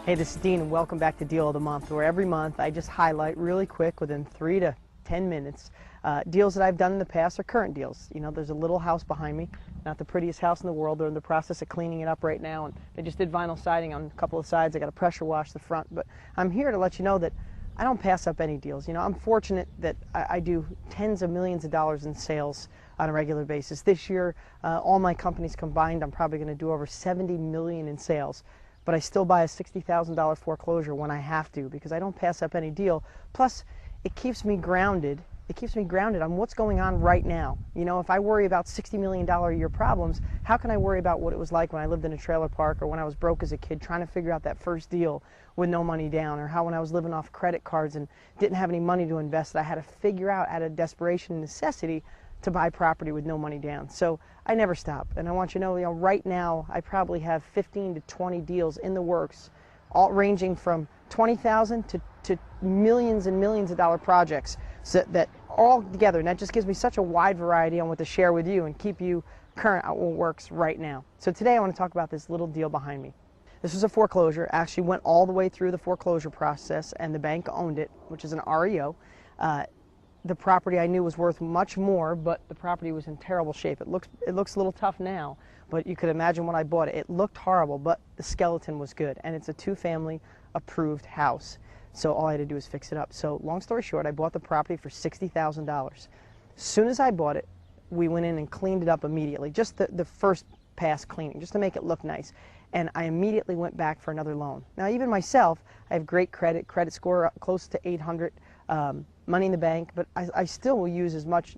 Hey, this is Dean, and welcome back to Deal of the Month, where every month I just highlight really quick, within 3 to 10 minutes, deals that I've done in the past or current deals. You know, there's a little house behind me, not the prettiest house in the world. They're in the process of cleaning it up right now, and they just did vinyl siding on a couple of sides. I got to pressure wash the front, but I'm here to let you know that I don't pass up any deals. You know, I'm fortunate that I do tens of millions of dollars in sales on a regular basis. This year, all my companies combined, I'm probably going to do over 70 million in sales. But I still buy a $60,000 foreclosure when I have to, because I don't pass up any deal. Plus, it keeps me grounded. It keeps me grounded on what's going on right now. You know, if I worry about $60 million a year problems, how can I worry about what it was like when I lived in a trailer park, or when I was broke as a kid trying to figure out that first deal with no money down, or how when I was living off credit cards and didn't have any money to invest, that I had to figure out out of desperation and necessity to buy property with no money down. So I never stop, and I want you to know, right now I probably have 15 to 20 deals in the works, all ranging from 20,000 to millions and millions of dollar projects, so that all together, and that just gives me such a wide variety on what to share with you and keep you current on what works right now. So today I want to talk about this little deal behind me. This was a foreclosure. Actually went all the way through the foreclosure process, and the bank owned it, which is an REO. The property I knew was worth much more, but the property was in terrible shape. It looks a little tough now, but you could imagine when I bought it. It looked horrible, but the skeleton was good, and it's a two-family approved house. So all I had to do was fix it up. So long story short, I bought the property for $60,000. As soon as I bought it, we went in and cleaned it up immediately, just the first pass cleaning, just to make it look nice. And I immediately went back for another loan. Now, even myself, I have great credit score close to 800. Money in the bank, but I still will use as much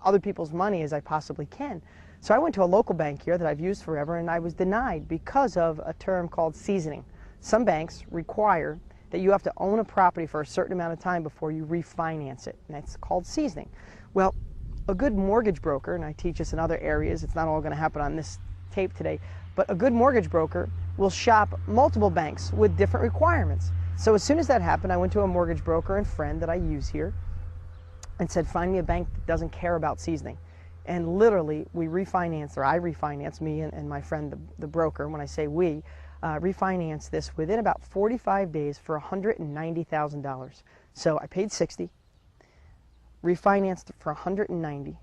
other people's money as I possibly can. So I went to a local bank here that I've used forever, and I was denied because of a term called seasoning. Some banks require that you have to own a property for a certain amount of time before you refinance it, and that's called seasoning. Well, a good mortgage broker, and I teach this in other areas, it's not all going to happen on this tape today, but a good mortgage broker will shop multiple banks with different requirements. So as soon as that happened, I went to a mortgage broker and friend that I use here and said, find me a bank that doesn't care about seasoning. And literally, we refinanced, or I refinanced, me and my friend, the broker, when I say we, refinanced this within about 45 days for $190,000. So I paid $60, refinanced for $190,000.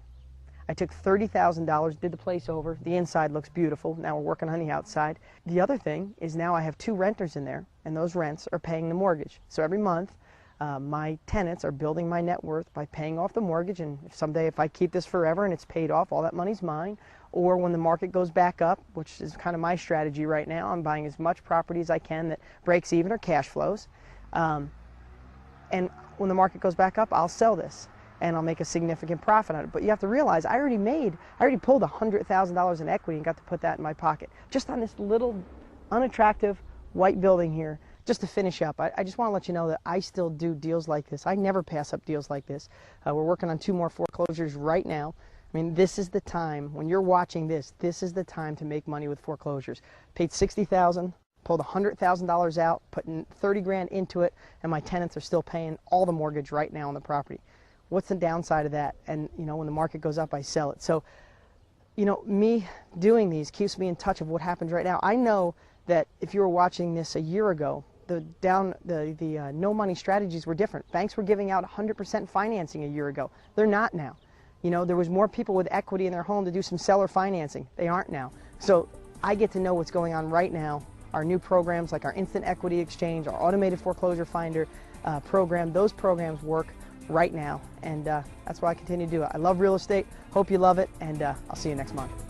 I took $30,000, did the place over. The inside looks beautiful. Now we're working on the outside. The other thing is now I have 2 renters in there, and those rents are paying the mortgage. So every month, my tenants are building my net worth by paying off the mortgage, and someday if I keep this forever and it's paid off, all that money's mine. Or when the market goes back up, which is kind of my strategy right now, I'm buying as much property as I can that breaks even or cash flows. And when the market goes back up, I'll sell this, and I'll make a significant profit on it. But you have to realize I already pulled $100,000 in equity and got to put that in my pocket, just on this little unattractive white building here, just to finish up. I just want to let you know that I still do deals like this. I never pass up deals like this. We're working on 2 more foreclosures right now. I mean, this is the time, when you're watching this is the time to make money with foreclosures. Paid $60,000, pulled $100,000 out, putting 30 grand into it, and my tenants are still paying all the mortgage right now on the property. What's the downside of that? And, you know, when the market goes up, I sell it. So, you know, me doing these keeps me in touch of what happens right now. I know that if you were watching this a year ago, the no money strategies were different. Banks were giving out 100% financing a year ago. They're not now. You know, there was more people with equity in their home to do some seller financing. They aren't now. So I get to know what's going on right now. Our new programs like our Instant Equity Exchange, our Automated Foreclosure Finder program, those programs work right now, and that's why I continue to do it. I love real estate. Hope you love it, and I'll see you next month.